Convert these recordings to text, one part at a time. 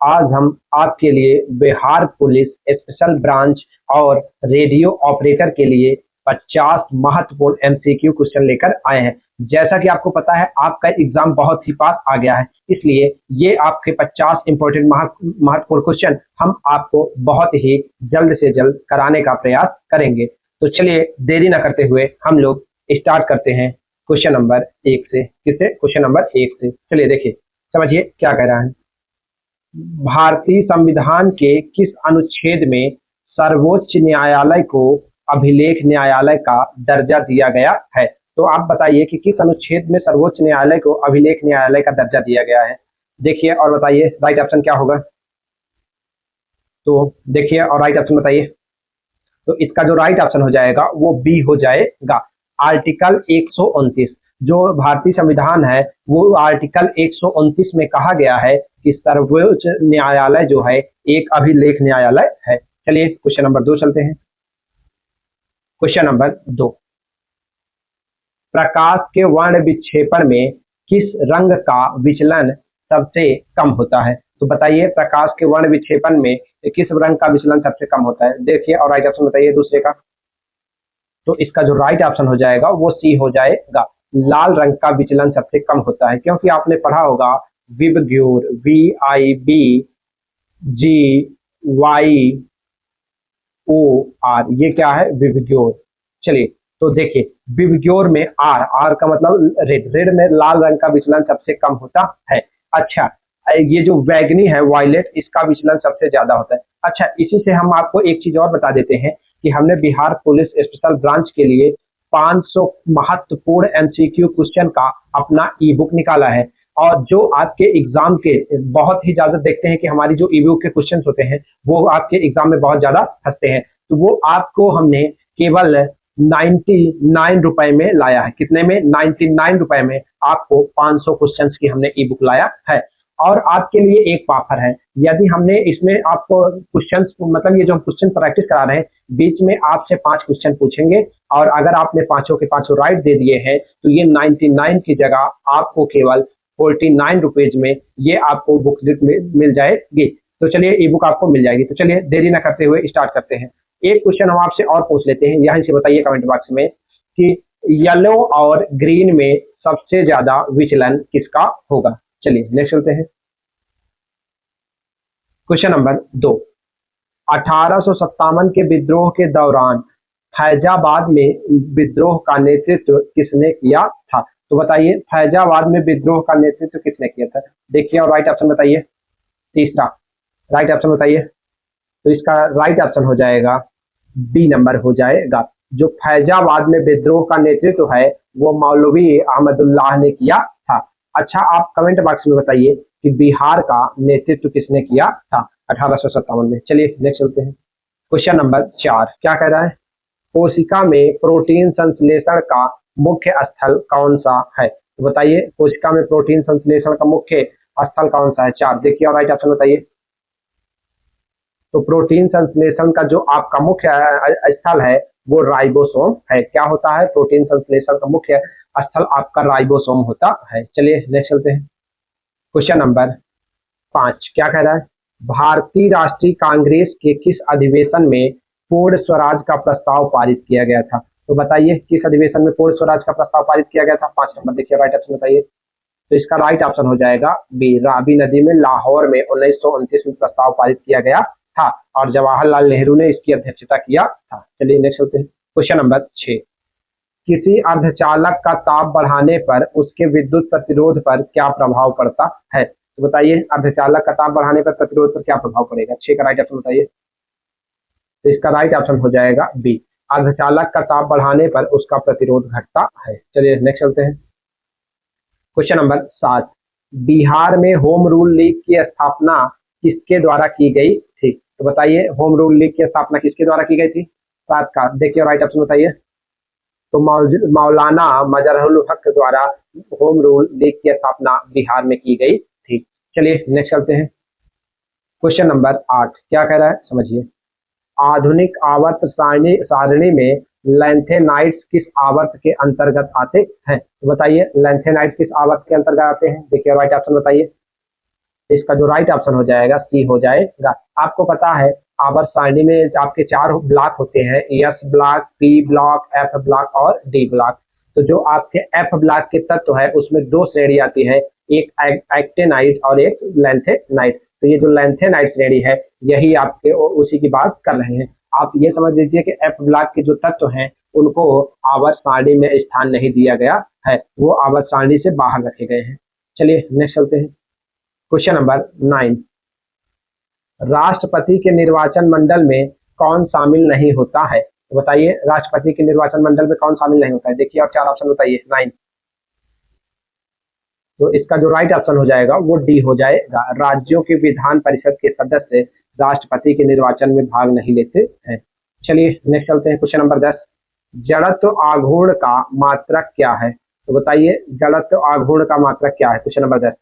आज हम आपके लिए बिहार पुलिस स्पेशल ब्रांच और रेडियो ऑपरेटर के लिए 50 महत्वपूर्ण एमसीक्यू क्वेश्चन लेकर आए हैं। जैसा कि आपको पता है आपका एग्जाम बहुत ही पास आ गया है, इसलिए ये आपके 50 इंपॉर्टेंट महत्वपूर्ण क्वेश्चन हम आपको बहुत ही जल्द से जल्द कराने का प्रयास करेंगे। तो चलिए देरी ना करते हुए हम लोग स्टार्ट करते हैं क्वेश्चन नंबर 1 से। किससे? क्वेश्चन नंबर 1 से। चलिए देखिए, समझिए क्या कह रहा है। भारतीय संविधान के किस अनुच्छेद में सर्वोच्च न्यायालय को अभिलेख न्यायालय का दर्जा दिया गया है? तो आप बताइए कि किस अनुच्छेद में सर्वोच्च न्यायालय को अभिलेख न्यायालय का दर्जा दिया गया है। देखिए और बताइए राइट ऑप्शन क्या होगा। तो देखिए और राइट ऑप्शन बताइए। तो इसका जो राइट ऑप्शन हो जाएगा वो बी हो जाएगा। आर्टिकल 129 जो भारतीय संविधान है वो आर्टिकल 129 में कहा गया है कि सर्वोच्च न्यायालय जो है एक अभिलेख न्यायालय है। चलिए क्वेश्चन नंबर 2 चलते हैं। क्वेश्चन नंबर 2, प्रकाश के वर्ण विक्षेपण में किस रंग का विचलन सबसे कम होता है? तो बताइए प्रकाश के वर्ण विक्षेपण में किस रंग का विचलन सबसे कम होता है। देखिए और राइट ऑप्शन बताइए दूसरे का। तो इसका जो राइट ऑप्शन हो जाएगा वो सी हो जाएगा। लाल रंग का विचलन सबसे कम होता है, क्योंकि आपने पढ़ा होगा विबग्योर, VIBGYOR, ये क्या है? विबग्योर। चलिए तो देखिए विबग्योर में आर, आर का मतलब रेड, रेड में लाल रंग का विचलन सबसे कम होता है। अच्छा, ये जो वैगनी है वायलेट, इसका विचलन सबसे ज्यादा होता है। अच्छा, इसी से हम आपको एक चीज और बता देते हैं कि हमने बिहार पुलिस स्पेशल ब्रांच के लिए 500 महत्वपूर्ण एमसीक्यू क्वेश्चन का अपना ई बुक निकाला है। और जो आपके एग्जाम के बहुत ही ज्यादा देखते हैं कि हमारी जो ई बुक के क्वेश्चन होते हैं वो आपके एग्जाम में बहुत ज्यादा फंसते हैं, तो वो आपको हमने केवल 99 रुपए में लाया है। कितने में? 99 रुपए में आपको 500 क्वेश्चन की हमने ई बुक लाया है। और आपके लिए एक ऑफर है, यदि हमने इसमें आपको क्वेश्चन मतलब ये जो हम क्वेश्चन प्रैक्टिस करा रहे हैं, बीच में आपसे 5 क्वेश्चन पूछेंगे और अगर आपने पांचों के पांचों राइट दे दिए हैं तो ये 99 की जगह आपको केवल 49 रुपीज में ये आपको बुक मिल जाएगी। तो चलिए ई बुक आपको मिल जाएगी। तो चलिए देरी ना करते हुए स्टार्ट करते हैं। एक क्वेश्चन हम आपसे और पूछ लेते हैं, यहीं से बताइए कमेंट बॉक्स में कि येलो और ग्रीन में सबसे ज्यादा विचलन किसका होगा। चलिए नेक्स्ट चलते हैं। क्वेश्चन नंबर 2, 1857 के विद्रोह के दौरान फैजाबाद में विद्रोह का नेतृत्व किसने किया था? तो बताइए फैजाबाद में विद्रोह का नेतृत्व किसने किया था। देखिए और राइट ऑप्शन बताइए। तीसरा राइट ऑप्शन बताइए। तो इसका राइट ऑप्शन हो जाएगा बी नंबर हो जाएगा। जो फैजाबाद में विद्रोह का नेतृत्व है वो मौलवी अहमदुल्लाह ने किया था। अच्छा, आप कमेंट बॉक्स में बताइए कि बिहार का नेतृत्व किसने किया था 1857 में। चलिए नेक्स्ट चलते हैं। क्वेश्चन नंबर 4 क्या कह रहा है? कोशिका में प्रोटीन संश्लेषण का मुख्य स्थल कौन सा है? तो बताइए कोशिका में प्रोटीन संश्लेषण का मुख्य स्थल कौन सा है? 4 देखिए और राइट ऑप्शन बताइए। तो प्रोटीन संश्लेषण का जो आपका मुख्य स्थल है वो राइबोसोम है। क्या होता है? प्रोटीन संश्लेषण का मुख्य स्थल आपका राइबोसोम होता है। चलिए नेक्स्ट चलते हैं। क्वेश्चन नंबर 5 क्या कह रहा है? भारतीय राष्ट्रीय कांग्रेस के किस अधिवेशन में पूर्ण स्वराज का प्रस्ताव पारित किया गया था? तो बताइए किस अधिवेशन में पूर्ण स्वराज का प्रस्ताव पारित किया गया था? 5 नंबर देखिए राइट ऑप्शन बताइए। तो इसका राइट ऑप्शन हो जाएगा बी, रावी नदी में लाहौर में 1929 में प्रस्ताव पारित किया गया था और जवाहरलाल नेहरू ने इसकी अध्यक्षता किया था। चलिए नेक्स्ट होते हैं। क्वेश्चन नंबर 6, किसी अर्धचालक का ताप बढ़ाने पर उसके विद्युत प्रतिरोध पर क्या प्रभाव पड़ता है? तो बताइए अर्धचालक का ताप बढ़ाने पर प्रतिरोध पर क्या प्रभाव पड़ेगा। 6 का राइट ऑप्शन बताइए। तो इसका राइट ऑप्शन हो जाएगा बी, अर्धचालक का ताप बढ़ाने पर उसका प्रतिरोध घटता है। चलिए नेक्स्ट चलते हैं। क्वेश्चन नंबर 7, बिहार में होम रूल लीग की स्थापना किसके द्वारा की गई थी? तो बताइए होम रूल लीग की स्थापना किसके द्वारा की गई थी? 7 का देखिए राइट ऑप्शन बताइए। तो मौलाना मजहरुल हक द्वारा होम रूल लीग की स्थापना बिहार में की गई थी। चलिए नेक्स्ट चलते हैं। क्वेश्चन नंबर 8 क्या कह रहा है समझिए। आधुनिक आवर्त सारणी में लैंथेनाइड्स किस आवर्त के अंतर्गत आते हैं? तो बताइए लैंथेनाइड्स किस आवर्त के अंतर्गत आते हैं। देखिए राइट ऑप्शन बताइए। इसका जो राइट ऑप्शन हो जाएगा सी हो जाएगा। आपको पता है आवर्त सारणी में आपके 4 ब्लॉक होते हैं, S block, P block, F block और डी ब्लॉक। तो जो आपके एफ ब्लॉक के तत्व है उसमें 2 श्रेणी आती है, एक एक्टेनाइट और एक लैंथेनाइट। तो ये जो लैंथेनाइट श्रेणी है यही आपके उसी की बात कर रहे हैं। आप ये समझ लीजिए कि एफ ब्लॉक के जो तत्व हैं उनको आवर्त सारणी में स्थान नहीं दिया गया है, वो आवर्त सारणी से बाहर रखे गए हैं। चलिए नेक्स्ट चलते हैं। क्वेश्चन नंबर 9, राष्ट्रपति के निर्वाचन मंडल में कौन शामिल नहीं होता है? तो बताइए राष्ट्रपति के निर्वाचन मंडल में कौन शामिल नहीं होता है? देखिए और 4 ऑप्शन बताइए। 9, तो इसका जो राइट ऑप्शन हो जाएगा वो डी हो जाएगा। राज्यों के विधान परिषद के सदस्य राष्ट्रपति के निर्वाचन में भाग नहीं लेते हैं। चलिए नेक्स्ट चलते हैं। क्वेश्चन नंबर 10, जड़त्व आघूर्ण का मात्रक क्या है? तो बताइए जड़त्व आघूर्ण का मात्रक क्या है? क्वेश्चन नंबर 10,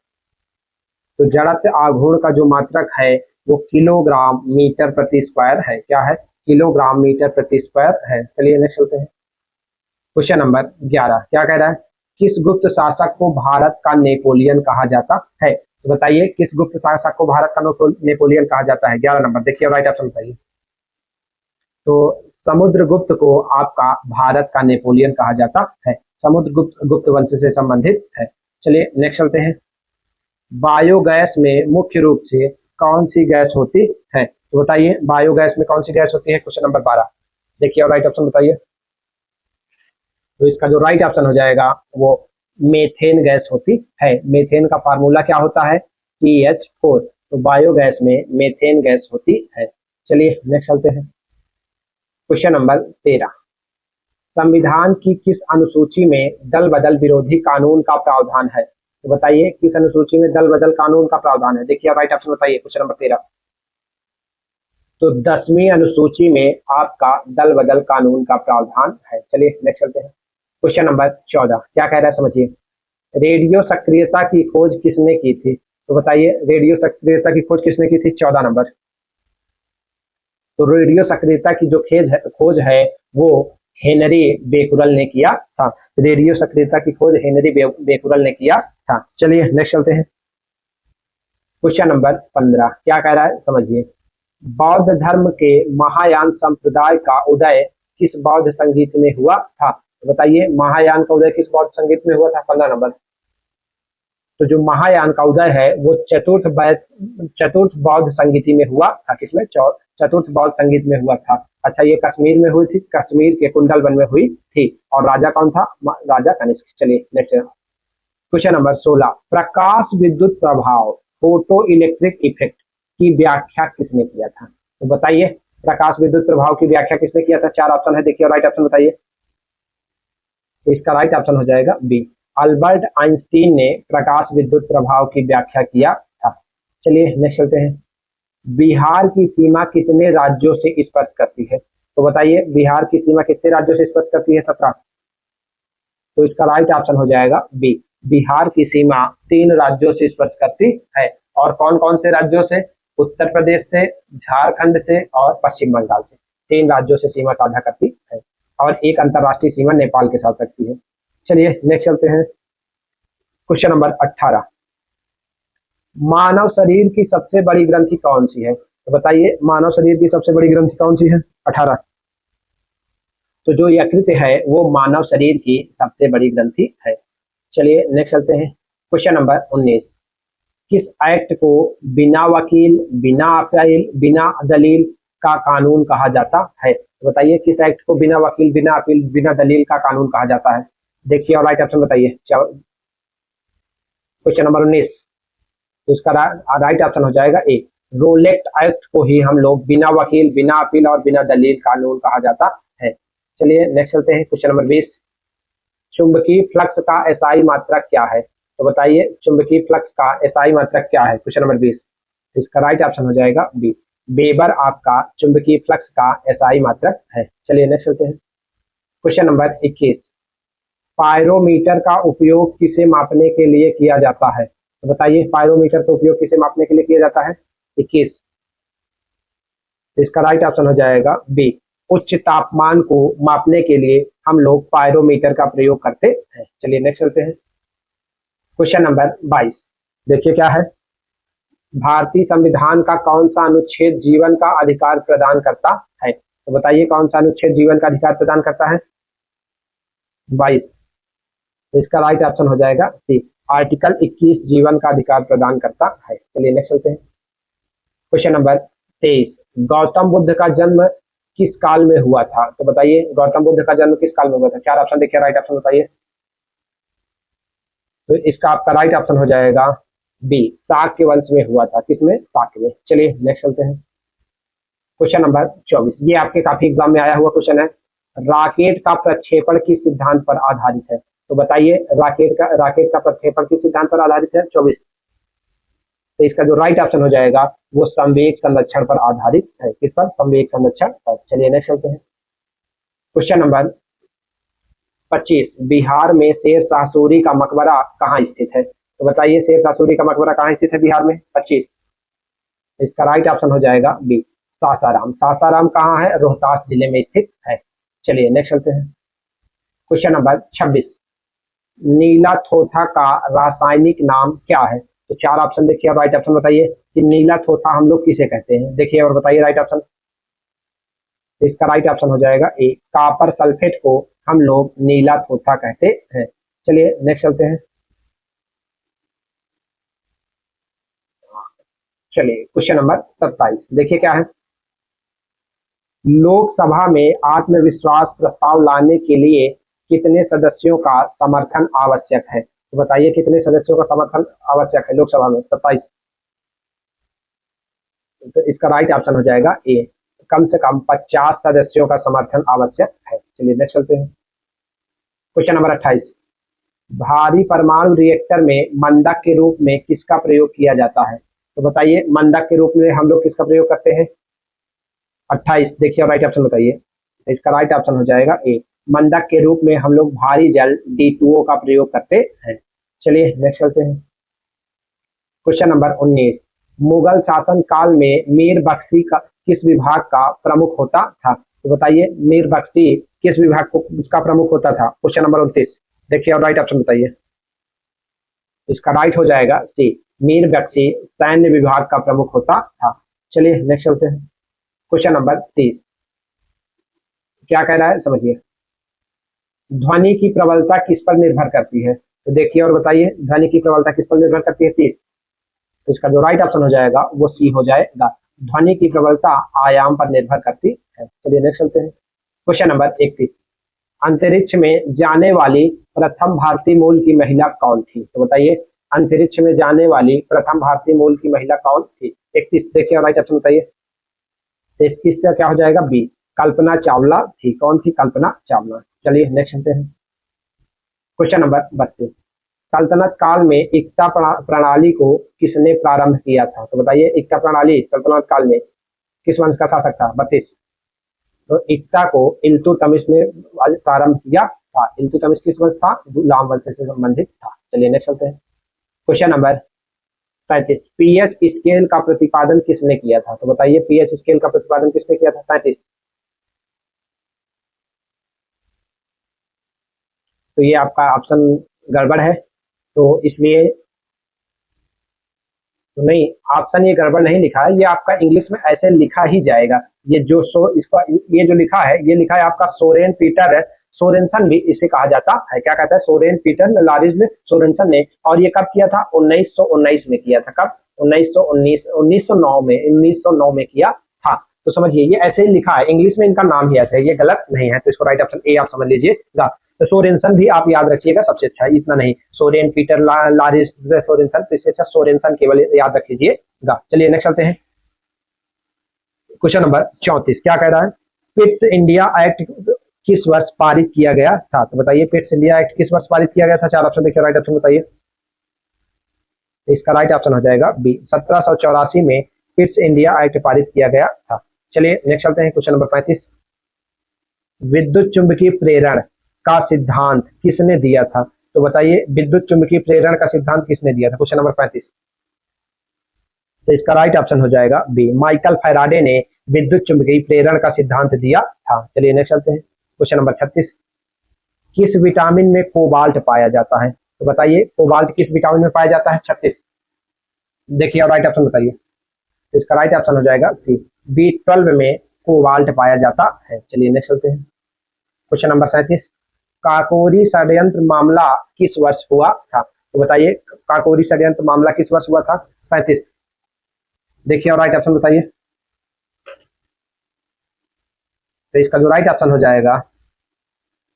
तो जड़त्व आघूर्ण का जो मात्रक है वो किलोग्राम मीटर प्रति स्क्वायर है। क्या है? किलोग्राम मीटर प्रति स्क्वायर है। चलिए नेक्स्ट चलते हैं। क्वेश्चन नंबर 11 क्या कह रहा है? किस गुप्त शासक को भारत का नेपोलियन कहा जाता है? तो बताइए किस गुप्त शासक को भारत का नेपोलियन कहा जाता है? 11 नंबर। देखिए राइट ऑप्शन बताइए। तो समुद्रगुप्त को आपका भारत का नेपोलियन कहा जाता है। समुद्रगुप्त गुप्त वंश से संबंधित है। चलिए नेक्स्ट चलते हैं। बायोगैस में मुख्य रूप से कौन सी गैस होती है? तो बताइए बायोगैस में कौन सी गैस होती है? Question number 12। देखिए और राइट ऑप्शन बताइए। तो इसका जो राइट ऑप्शन हो जाएगा वो मेथेन गैस होती है। मेथेन का फार्मूला क्या होता है? CH4। तो बायोगैस में मेथेन गैस होती है। चलिए नेक्स्ट चलते हैं। क्वेश्चन नंबर 13, संविधान की किस अनुसूची में दल बदल विरोधी कानून का प्रावधान है? तो बताइए किस अनुसूची में दल बदल कानून का प्रावधान है? देखिए राइट ऑप्शन बताइए। क्वेश्चन नंबर 13, तो 10वीं अनुसूची में आपका दल बदल कानून का प्रावधान है। चलिए नेक्स्ट चलते हैं। क्वेश्चन नंबर 14 क्या कह रहा है समझिए। रेडियो सक्रियता की खोज किसने की थी? तो बताइए रेडियो सक्रियता की खोज किसने की थी? 14 नंबर। तो रेडियो सक्रियता की जो खोज है वो हेनरी बेकुरल ने किया था। रेडियो सक्रियता की खोज हेनरी बेकुरल ने किया था। चलिए नेक्स्ट चलते हैं। क्वेश्चन नंबर 15 क्या कह रहा है समझिए। बौद्ध धर्म के महायान संप्रदाय का उदय किस बौद्ध संगीत में हुआ था? तो बताइए महायान का उदय किस बौद्ध संगीत में हुआ था? 15 नंबर। तो जो महायान का उदय है वो चतुर्थ बौद्ध संगीति में हुआ था। किसमें? चतुर्थ बौद्ध संगीत में हुआ था। अच्छा ये कश्मीर में हुई थी, कश्मीर के कुंडलवन में हुई थी। और राजा कौन था? राजा कनिष्क। चलिए नेक्स्ट क्वेश्चन नंबर 16, प्रकाश विद्युत प्रभाव फोटो इलेक्ट्रिक इफेक्ट की व्याख्या किसने किया था? तो बताइए प्रकाश विद्युत प्रभाव की व्याख्या किसने किया था? 4 ऑप्शन है। देखिए राइट ऑप्शन बताइए। इसका राइट ऑप्शन हो जाएगा बी, अल्बर्ट आइंस्टीन ने प्रकाश विद्युत प्रभाव की व्याख्या किया था। चलिए नेक्स्ट चलते हैं। बिहार की सीमा कितने राज्यों से स्पर्श करती है? तो बताइए बिहार की सीमा कितने राज्यों से स्पर्श करती है? 17। तो इसका राइट ऑप्शन हो जाएगा बी, बिहार की सीमा 3 राज्यों से स्पर्श करती है। और कौन कौन से राज्यों से? उत्तर प्रदेश से, झारखंड से और पश्चिम बंगाल से। 3 राज्यों से सीमा साझा करती है और एक अंतरराष्ट्रीय सीमा नेपाल के साथ रखती है। चलिए नेक्स्ट चलते हैं। क्वेश्चन नंबर 18, मानव शरीर की सबसे बड़ी ग्रंथि कौन सी है? तो बताइए मानव शरीर की सबसे बड़ी ग्रंथि कौन सी है? 18। तो जो यकृत है वो मानव शरीर की सबसे बड़ी ग्रंथि है। चलिए नेक्स्ट चलते हैं। क्वेश्चन नंबर 19, किस एक्ट को बिना वकील, बिना अपील, बिना दलील का कानून कहा जाता है? तो बताइए किस एक्ट को बिना वकील, बिना अपील, बिना दलील का कानून कहा जाता है? देखिए और राइट ऑप्शन बताइए। क्वेश्चन नंबर 19, तो इसका राइट ऑप्शन हो जाएगा ए, रोलेट एक्ट को ही हम लोग बिना वकील, बिना अपील और बिना दलील कानून कहा जाता है। चलिए नेक्स्ट चलते हैं। क्वेश्चन नंबर 20, चुंबकीय फ्लक्स का एसआई मात्रक क्या है? तो बताइए चुंबकीय फ्लक्स का एसआई मात्रक क्या है? क्वेश्चन नंबर 20, इसका राइट ऑप्शन हो जाएगा बी, वेबर आपका चुंबकीय फ्लक्स का एसआई मात्रक है। चलिए नेक्स्ट चलते हैं। क्वेश्चन नंबर 21, पायरोमीटर का उपयोग किसे मापने के लिए किया जाता है? तो बताइए पायरोमीटर का उपयोग किसे मापने के लिए किया जाता है? 21। इसका राइट ऑप्शन हो जाएगा बी, उच्च तापमान को मापने के लिए हम लोग पायरोमीटर का प्रयोग करते हैं। चलिए नेक्स्ट चलते हैं। क्वेश्चन नंबर 22, देखिए क्या है। भारतीय संविधान का कौन सा अनुच्छेद जीवन का अधिकार प्रदान करता है? तो बताइए कौन सा अनुच्छेद जीवन का अधिकार प्रदान करता है? 22। तो इसका राइट ऑप्शन हो जाएगा सी, आर्टिकल 21 जीवन का अधिकार प्रदान करता है। चलिए नेक्स्ट चलते हैं। क्वेश्चन नंबर 23, गौतम बुद्ध का जन्म किस काल में हुआ था? तो बताइए गौतम बुद्ध का जन्म किस काल में हुआ था? 4 ऑप्शन देखिए, राइट ऑप्शन बताइए। तो इसका आपका राइट ऑप्शन हो जाएगा बी, शाक्य वंश में हुआ था। किसमें? शाक्य में। चलिए नेक्स्ट चलते हैं। क्वेश्चन नंबर 24, ये आपके काफी एग्जाम में आया हुआ क्वेश्चन है। राकेट का प्रक्षेपण किस सिद्धांत पर आधारित है? तो बताइए राकेट का प्रक्षेपण किस सिद्धांत पर आधारित है? 24। तो इसका जो राइट ऑप्शन हो जाएगा वो संवेग संरक्षण पर आधारित है। किस पर? संवेग संरक्षण पर। चलिए नेक्स्ट चलते हैं। क्वेश्चन नंबर 25, बिहार में शेर शाह सूरी का मकबरा कहाँ स्थित है? तो बताइए शेर शाह सूरी का मकबरा कहाँ स्थित है बिहार में? 25। इसका राइट ऑप्शन हो जाएगा बी, सासाराम। सासाराम कहाँ है? रोहतास जिले में स्थित है। चलिए नेक्स्ट चलते हैं। क्वेश्चन नंबर 26, नीला थोथा का रासायनिक नाम क्या है? तो 4 ऑप्शन देखिए और राइट ऑप्शन बताइए कि नीला थोथा हम लोग किसे कहते हैं। देखिए और बताइए राइट ऑप्शन। इसका राइट ऑप्शन हो जाएगा ए, कॉपर सल्फेट को हम लोग नीला थोथा कहते हैं। चलिए नेक्स्ट चलते हैं। चलिए क्वेश्चन नंबर 27, देखिए क्या है। लोकसभा में आत्मविश्वास प्रस्ताव लाने के लिए कितने सदस्यों का समर्थन आवश्यक है? तो बताइए कितने सदस्यों का समर्थन आवश्यक है लोकसभा में? 27। तो इसका राइट ऑप्शन हो जाएगा ए, कम से कम 50 सदस्यों का समर्थन आवश्यक है। चलिए नेक्स्ट चलते हैं। क्वेश्चन नंबर 28, भारी परमाणु रिएक्टर में मंदक के रूप में किसका प्रयोग किया जाता है? तो बताइए मंदक के रूप में हम लोग किसका प्रयोग करते हैं? 28 देखिए और राइट ऑप्शन बताइए। इसका राइट ऑप्शन हो जाएगा ए, मंदक के रूप में हम लोग भारी जल D2O का प्रयोग करते हैं। चलिए नेक्स्ट चलते हैं। क्वेश्चन नंबर 19, मुगल शासन काल में मीर बख्शी का किस विभाग का प्रमुख होता था? तो बताइए मीर बख्शी किस विभाग को उसका प्रमुख होता था? क्वेश्चन नंबर 29 देखिए और राइट ऑप्शन बताइए। इसका राइट हो जाएगा सी, मीर बख्शी सैन्य विभाग का प्रमुख होता था। चलिए नेक्स्ट चलते हैं। क्वेश्चन नंबर 30, क्या कह रहा है समझिए। ध्वनि की प्रबलता किस पर निर्भर करती है? तो देखिए और बताइए ध्वनि की प्रबलता किस पर निर्भर करती है? 30। तो इसका जो राइट ऑप्शन हो जाएगा वो सी हो जाएगा, ध्वनि की प्रबलता आयाम पर निर्भर करती है। चलिए नेक्स्ट चलते हैं। क्वेश्चन नंबर 31, अंतरिक्ष में जाने वाली प्रथम भारतीय मूल की महिला कौन थी? तो बताइए अंतरिक्ष में जाने वाली प्रथम भारतीय मूल की महिला कौन थी? 31 देखिए और राइट ऑप्शन बताइए। 31 का क्या हो जाएगा? बी, कल्पना चावला थी। कौन थी? कल्पना चावला। चलिए नेक्स्ट चलते हैं। क्वेश्चन नंबर 32, सल्तनत काल में एकता प्रणाली को किसने प्रारंभ किया था? तो बताइए एकता प्रणाली सल्तनत काल में किस वंश का शासक था? 32। तो एकता को इल्तुतमिश ने प्रारंभ किया था। इल्तुतमिश किस वंश था? गुलाम वंश से संबंधित था। चलिए नेक्स्ट चलते हैं। क्वेश्चन नंबर 35, पीएच स्केल का प्रतिपादन किसने किया था? तो बताइए पीएच स्केल का प्रतिपादन किसने किया था? 35। तो ये आपका ऑप्शन गड़बड़ है, तो इसलिए तो नहीं, ऑप्शन ये गड़बड़ नहीं लिखा है, ये आपका इंग्लिश में ऐसे लिखा ही जाएगा। ये जो इसका ये जो लिखा है ये लिखा है आपका सोरेन पीटर सोरेनसन भी इसे कहा जाता है। क्या कहता है? सोरेन पीटर लारिस सोरेनसन ने। और ये कब किया था? 1919 में किया था। कब? 1909 में किया था। तो समझिए ये ऐसे ही लिखा है, इंग्लिश में इनका नाम ही ऐसा है, ये गलत नहीं है। तो इसको राइट ऑप्शन ए आप समझ लीजिएगा। तो सोरेनसन भी आप याद रखिएगा, सबसे अच्छा है, इतना नहीं सोरेन पीटर लारिस सोरेनसन, तो इससे अच्छा सोरेनसन केवल याद रख लीजिएगा। चलिए नेक्स्ट चलते हैं। क्वेश्चन नंबर 34, क्या कह रहा है? पिट्स इंडिया एक्ट किस वर्ष पारित किया गया था? तो बताइए पिट्स इंडिया एक्ट किस वर्ष पारित किया गया था? 4 ऑप्शन देखिए, राइट ऑप्शन बताइए। इसका राइट ऑप्शन हो जाएगा बी, 1784 में पिट्स इंडिया एक्ट पारित किया गया था। चलिए नेक्स्ट चलते हैं। क्वेश्चन नंबर 35, विद्युत चुंबकीय प्रेरण का सिद्धांत किसने दिया था? तो बताइए विद्युत चुंबकीय प्रेरण का सिद्धांत किसने दिया था? Question number 35। तो इसका राइट ऑप्शन हो जाएगा बी, माइकल फैराडे ने विद्युत चुंबकीय प्रेरण का सिद्धांत दिया था। चलिए नेक्स्ट चलते हैं। क्वेश्चन नंबर 36, किस विटामिन में कोबाल्ट पाया जाता है? तो बताइए कोबाल्ट किस विटामिन में पाया जाता है? 36। देखिए और राइट ऑप्शन बताइए। तो इसका राइट ऑप्शन हो जाएगा सी, B12 में कोबाल्ट पाया जाता है। चलिए नेक्स्ट चलते हैं। क्वेश्चन नंबर 37, काकोरी षड्यंत्र मामला किस वर्ष हुआ था? तो बताइए काकोरी षड्यंत्र मामला किस वर्ष हुआ था? 35। देखिए और राइट ऑप्शन बताइए। तो इसका जो राइट ऑप्शन हो जाएगा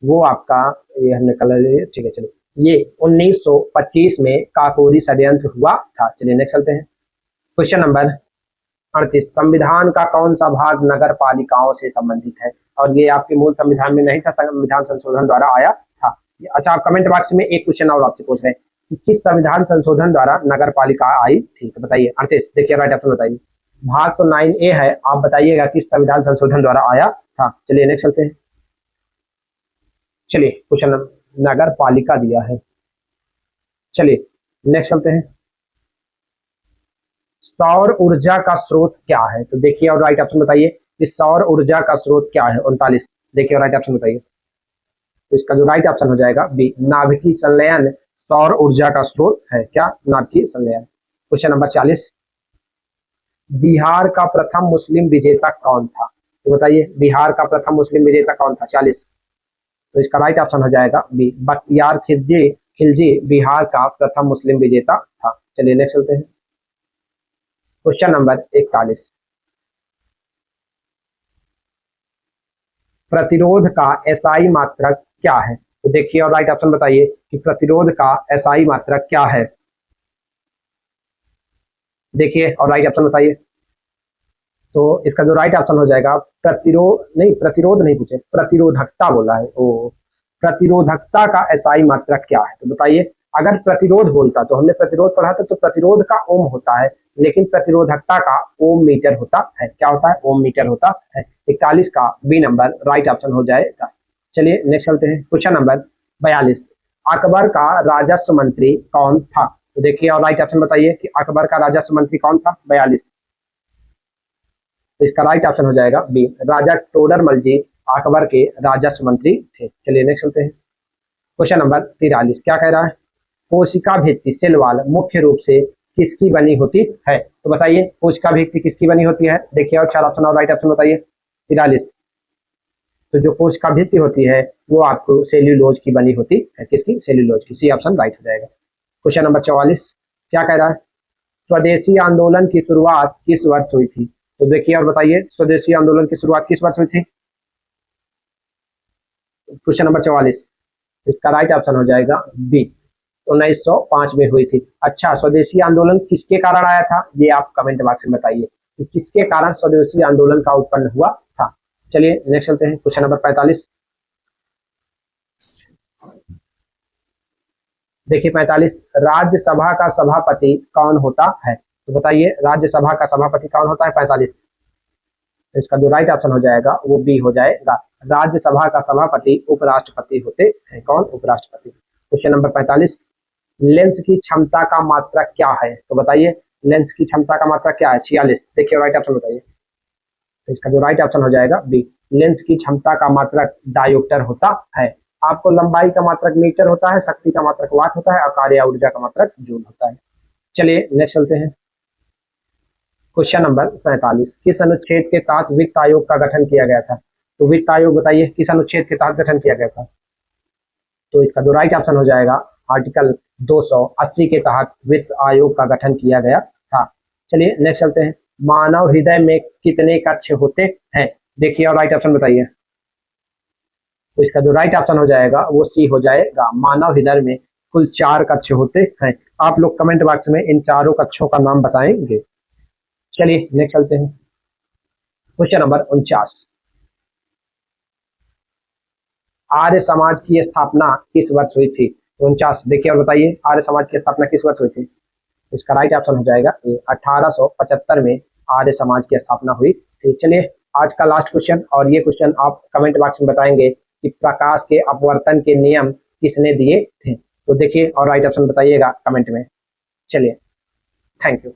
वो आपका, ये हमने कलर, ठीक है चलिए, ये 1925 में काकोरी षड्यंत्र हुआ था। चलिए नेक्स्ट चलते हैं। क्वेश्चन नंबर 38, संविधान का कौन सा भाग नगर पालिकाओं से संबंधित है? और ये आपके मूल संविधान में नहीं था, संविधान संशोधन द्वारा आया था। अच्छा, आप कमेंट बॉक्स में एक क्वेश्चन और आपसे पूछ रहे हैं कि किस संविधान संशोधन द्वारा नगर पालिका आई थी? तो बताइए 38। देखिए राइट ऑप्शन बताइए। भाग तो 9A है, आप बताइएगा किस संविधान संशोधन द्वारा आया था। चलिए नेक्स्ट चलते हैं। चलिए क्वेश्चन नगर पालिका दिया है। चलिए नेक्स्ट चलते हैं। सौर ऊर्जा का स्रोत क्या है? तो देखिए और राइट ऑप्शन बताइए कि सौर ऊर्जा का स्रोत क्या है? 39। देखिए और राइट ऑप्शन बताइए। तो इसका जो राइट ऑप्शन हो जाएगा बी, नाभिकीय संलयन सौर ऊर्जा का स्रोत है। क्या? नाभिकीय संलयन। क्वेश्चन नंबर 40, बिहार का प्रथम मुस्लिम विजेता कौन था? तो बताइए बिहार का प्रथम मुस्लिम विजेता कौन था? 40। तो इसका राइट ऑप्शन हो जाएगा बी, बख्तियार खिलजी। खिलजी बिहार का प्रथम मुस्लिम विजेता था। चलिए नेक्स्ट चलते हैं। क्वेश्चन नंबर 41, प्रतिरोध का एसआई मात्रक क्या है? तो देखिए और राइट ऑप्शन बताइए कि प्रतिरोध का एसआई मात्रक क्या है। देखिए और राइट ऑप्शन बताइए। तो इसका जो राइट ऑप्शन हो जाएगा, प्रतिरोध नहीं पूछे, प्रतिरोधकता बोला है। ओ, प्रतिरोधकता का एसआई मात्रक क्या है? तो बताइए। अगर प्रतिरोध बोलता तो हमने प्रतिरोध पढ़ा था, तो प्रतिरोध का ओम होता है, लेकिन प्रतिरोधकता का ओम मीटर होता है। क्या होता है? ओम मीटर होता है। 41 का बी नंबर राइट ऑप्शन हो जाएगा। चलिए नेक्स्ट चलते हैं। क्वेश्चन नंबर 42, अकबर का राजस्व मंत्री कौन था? तो देखिए और राइट ऑप्शन बताइए कि अकबर का राजस्व मंत्री कौन था? 42। तो इसका राइट ऑप्शन हो जाएगा बी, राजा टोडरमल जी अकबर के राजस्व मंत्री थे। चलिए नेक्स्ट चलते हैं। क्वेश्चन नंबर 43 क्या कह रहा है? कोशिका भित्ति सेल वॉल मुख्य रूप से किसकी बनी होती है? तो बताइए कोशिका भित्ति किसकी बनी होती है? देखिए और 4 ऑप्शन और राइट ऑप्शन बताइए। 43। तो जो कोशिका भित्ति होती है वो आपको सेल्यूलोज की बनी होती है। किसकी? सेल्यूलोज की। सी ऑप्शन राइट हो जाएगा। क्वेश्चन नंबर 44 क्या कह रहा है? स्वदेशी आंदोलन की शुरुआत किस वर्ष हुई थी? तो देखिए और बताइए स्वदेशी आंदोलन की शुरुआत किस वर्ष हुई थी? क्वेश्चन नंबर 44, इसका राइट ऑप्शन हो जाएगा बी, 1905 में हुई थी। अच्छा, स्वदेशी आंदोलन किसके कारण आया था? ये आप कमेंट बॉक्स में बताइए कि किसके कारण स्वदेशी आंदोलन का उत्पन्न हुआ था। चलिए नेक्स्ट चलते हैं। क्वेश्चन नंबर 45, देखिए 45, राज्यसभा का सभापति कौन होता है? तो बताइए राज्यसभा का सभापति कौन होता है? 45। इसका जो राइट ऑप्शन हो जाएगा वो बी हो जाएगा, राज्यसभा का सभापति उपराष्ट्रपति होते हैं। कौन? उपराष्ट्रपति। क्वेश्चन नंबर 45, लेंस की क्षमता का मात्रक क्या है? तो बताइए लेंस की क्षमता का मात्रक क्या है? 46। देखिए राइट ऑप्शन बताइए। तो इसका जो राइट ऑप्शन हो जाएगा बी, लेंस की क्षमता का मात्रक डायोप्टर होता है। आपको लंबाई का मात्रक मीटर होता है, शक्ति का मात्रक वाट होता है और कार्य ऊर्जा का मात्रक जूल होता है। चलिए नेक्स्ट चलते हैं। क्वेश्चन नंबर 47, किस अनुच्छेद के तहत वित्त आयोग का गठन किया गया था? तो वित्त आयोग बताइए किस अनुच्छेद के तहत गठन किया गया था? तो इसका जो राइट ऑप्शन हो जाएगा आर्टिकल 280 के तहत वित्त आयोग का गठन किया गया था। चलिए नेक्स्ट चलते हैं। मानव हृदय में कितने कक्ष होते हैं? देखिए और राइट ऑप्शन बताइए। तो इसका जो राइट ऑप्शन हो जाएगा वो सी हो जाएगा, मानव हृदय में कुल 4 कक्ष होते हैं। आप लोग कमेंट बॉक्स में इन चारों कक्षों का नाम बताएंगे। चलिए नेक्स्ट चलते हैं। क्वेश्चन नंबर 49, आर्य समाज की स्थापना किस वर्ष हुई थी? 49। देखिए और बताइए आर्य समाज की स्थापना किस वर्ष हुई थी? इसका राइट ऑप्शन हो जाएगा 1875 में आर्य समाज की स्थापना हुई थी। चलिए आज का लास्ट क्वेश्चन, और ये क्वेश्चन आप कमेंट बॉक्स में बताएंगे कि प्रकाश के अपवर्तन के नियम किसने दिए थे? तो देखिए और राइट ऑप्शन बताइएगा कमेंट में। चलिए थैंक यू।